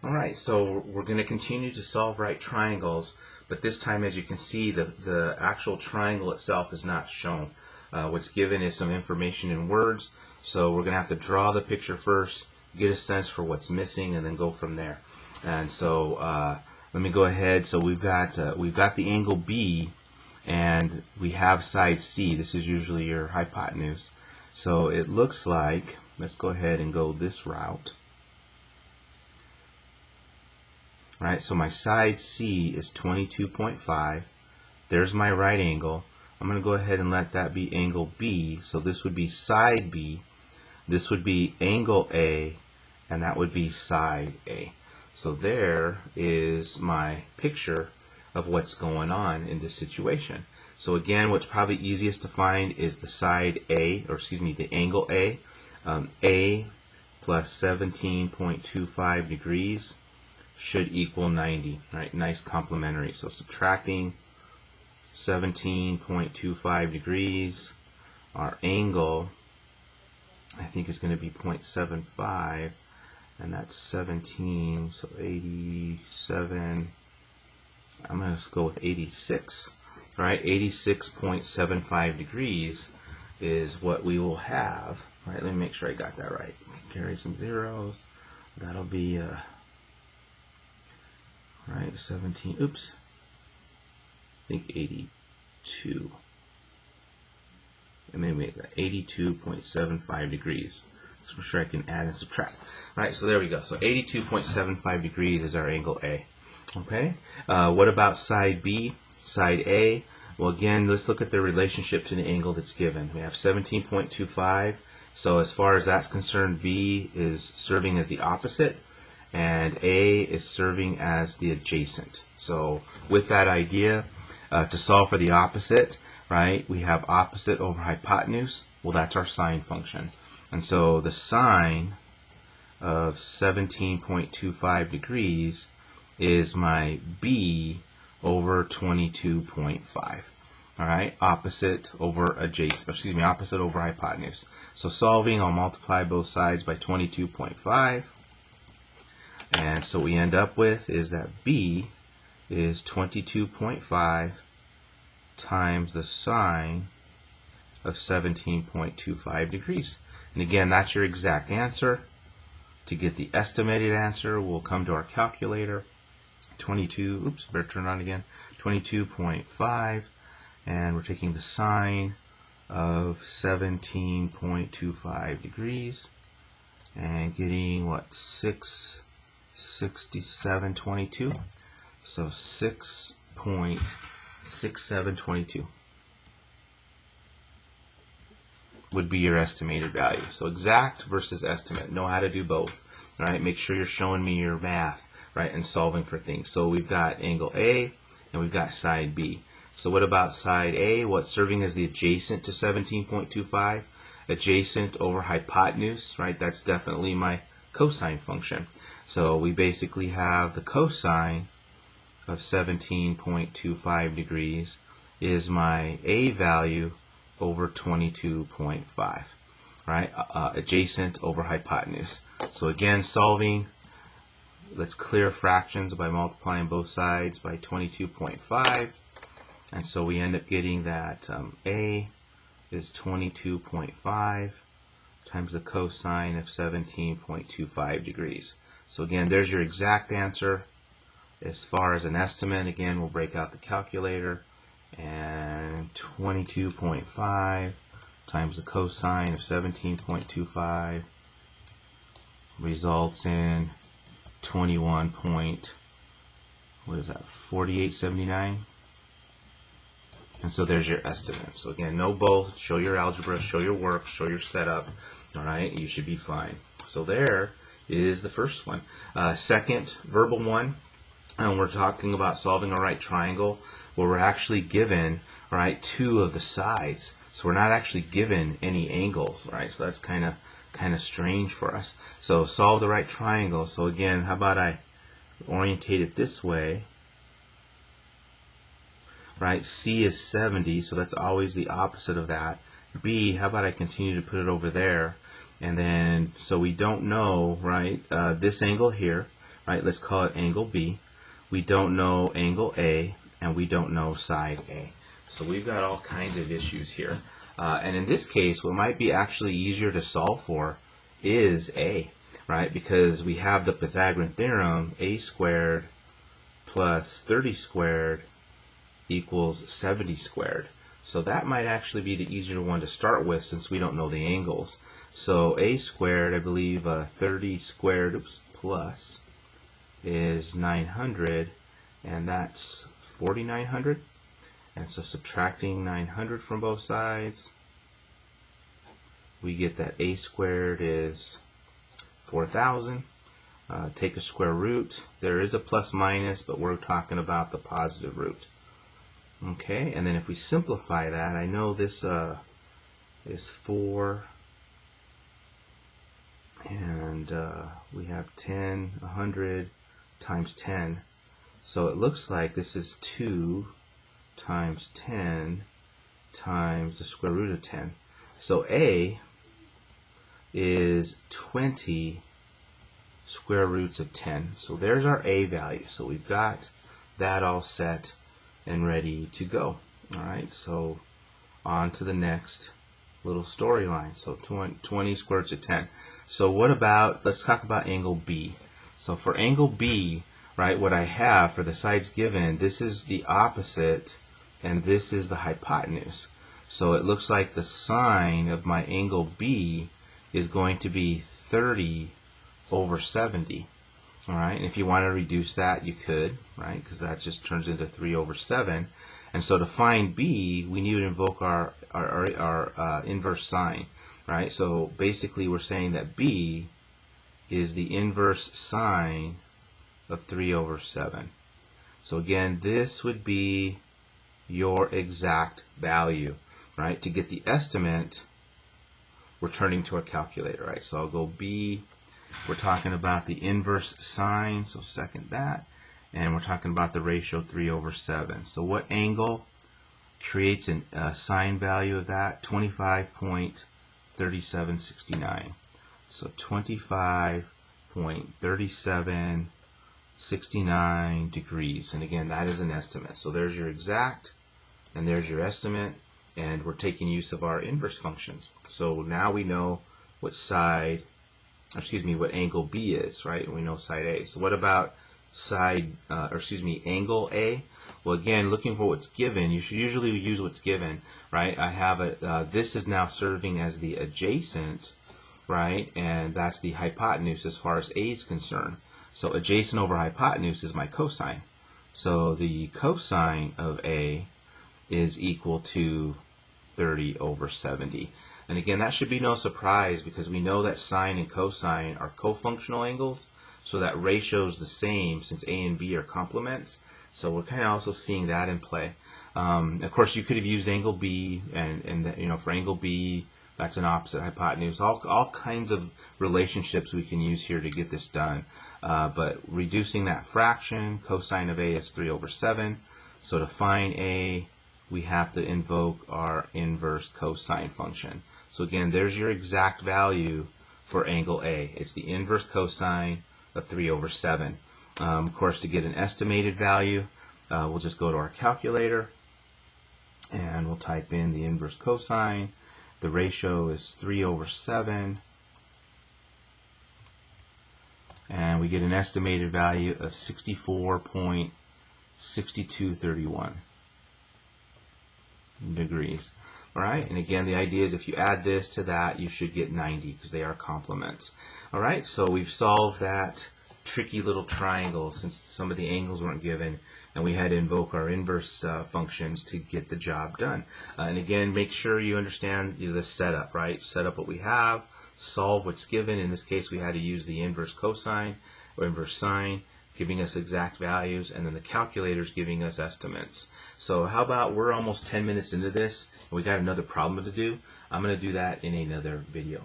Alright, so we're going to continue to solve right triangles, but this time, as you can see, the actual triangle itself is not shown. What's given is some information in words, so we're going to have to draw the picture first, get a sense for what's missing, and then go from there. And so let me go ahead. So we've got the angle B, and we have side C. This is usually your hypotenuse. So it looks like, let's go ahead and go this route. Right, so my side C is 22.5. There's my right angle. I'm going to go ahead and let that be angle B. So this would be side B. This would be angle A, and that would be side A. So there is my picture of what's going on in this situation. So again, what's probably easiest to find is the side A, or excuse me, the angle A. A plus 17.25 degrees should equal 90. Right, nice complementary. So subtracting 17.25 degrees, our angle, I think, is going to be 0.75, and that's 17, so 87. I'm going to go with 86. Right, 86.75 degrees is what we will have. Right, let me make sure I got that right. Carry some zeros. That'll be right, 17, oops, I think 82. And maybe make that 82.75 degrees. Just make sure I can add and subtract. Right, so there we go. So 82.75 degrees is our angle A. Okay, what about side B, side A? Well, again, let's look at the relationship to the angle that's given. We have 17.25. So as far as that's concerned, B is serving as the opposite, and A is serving as the adjacent. So with that idea, to solve for the opposite, right, we have opposite over hypotenuse. Well, that's our sine function. And so the sine of 17.25 degrees is my B over 22.5. All right, opposite over adjacent, excuse me, opposite over hypotenuse. So solving, I'll multiply both sides by 22.5. And so what we end up with is that B is 22.5 times the sine of 17.25 degrees. And again, that's your exact answer. To get the estimated answer, we'll come to our calculator. 22, oops, better turn it on again. 22.5, and we're taking the sine of 17.25 degrees and getting what, 66722. So 6.6722 would be your estimated value. So exact versus estimate. Know how to do both. All right, make sure you're showing me your math, right, and solving for things. So we've got angle A and we've got side B. So what about side A? What's serving as the adjacent to 17.25? Adjacent over hypotenuse, right? That's definitely my cosine function. So we basically have the cosine of 17.25 degrees is my A value over 22.5, right? Adjacent over hypotenuse. So again, solving, let's clear fractions by multiplying both sides by 22.5. And so we end up getting that A is 22.5 times the cosine of 17.25 degrees. So again, there's your exact answer. As far as an estimate, again, we'll break out the calculator, and 22.5 times the cosine of 17.25 results in 4879. And so there's your estimate. So again, know both. Show your algebra, show your work, show your setup. All right, you should be fine. So there is the first one. Second verbal one, and we're talking about solving a right triangle where we're actually given, right, two of the sides. So we're not actually given any angles, right? So that's kind of strange for us. So solve the right triangle. So again, how about I orientate it this way? Right, C is 70, so that's always the opposite of that. B, how about I continue to put it over there? And then, so we don't know, right, this angle here, right? Let's call it angle B. We don't know angle A, and we don't know side A. So we've got all kinds of issues here. And in this case, what might be actually easier to solve for is A, right? Because we have the Pythagorean theorem, a squared plus 30 squared equals 70 squared. So that might actually be the easier one to start with since we don't know the angles. So a squared, I believe 30 squared plus is 900, and that's 4,900. And so subtracting 900 from both sides, we get that a squared is 4,000. Take a square root. There is a plus minus, but we're talking about the positive root. Okay, and then if we simplify that, I know this is 4, and we have 10, 100 times 10. So it looks like this is 2 times 10 times the square root of 10. So A is 20 square roots of 10. So there's our A value. So we've got that all set and ready to go. All right, so on to the next little storyline. So 20 square roots of 10. So what about, let's talk about angle B. So for angle B, right, what I have for the sides given, this is the opposite and this is the hypotenuse. So it looks like the sine of my angle B is going to be 30 over 70. All right, and if you want to reduce that, you could, right, because that just turns into 3 over 7. And so to find B, we need to invoke our inverse sine, right? So basically we're saying that B is the inverse sine of 3 over 7. So again, this would be your exact value, right? To get the estimate, we're turning to our calculator, right? So I'll go B. We're talking about the inverse sine, so second that. And we're talking about the ratio 3 over 7. So what angle creates a sine value of that? 25.3769. So 25.3769 degrees. And again, that is an estimate. So there's your exact, and there's your estimate. And we're taking use of our inverse functions. So now we know what what angle B is, right? And we know side A. So what about angle A? Well, again, looking for what's given, you should usually use what's given, right? I have this is now serving as the adjacent, right? And that's the hypotenuse as far as A is concerned. So adjacent over hypotenuse is my cosine. So the cosine of A is equal to 30 over 70. And again, that should be no surprise because we know that sine and cosine are cofunctional angles, so that ratio is the same since A and B are complements. So we're kind of also seeing that in play. Of course, you could have used angle B, and for angle B, that's an opposite hypotenuse. All kinds of relationships we can use here to get this done. But reducing that fraction, cosine of A is 3 over 7. So to find A, we have to invoke our inverse cosine function. So again, there's your exact value for angle A. It's the inverse cosine of 3 over 7. Of course, to get an estimated value, we'll just go to our calculator and we'll type in the inverse cosine. The ratio is 3 over 7. And we get an estimated value of 64.6231 degrees. All right, and again, the idea is if you add this to that, you should get 90 because they are complements. All right, so we've solved that tricky little triangle since some of the angles weren't given, and we had to invoke our inverse functions to get the job done. And again, make sure you understand the setup, right? Set up what we have, solve what's given. In this case, we had to use the inverse cosine or inverse sine, giving us exact values, and then the calculator's giving us estimates. So how about we're almost 10 minutes into this, and we got another problem to do. I'm going to do that in another video.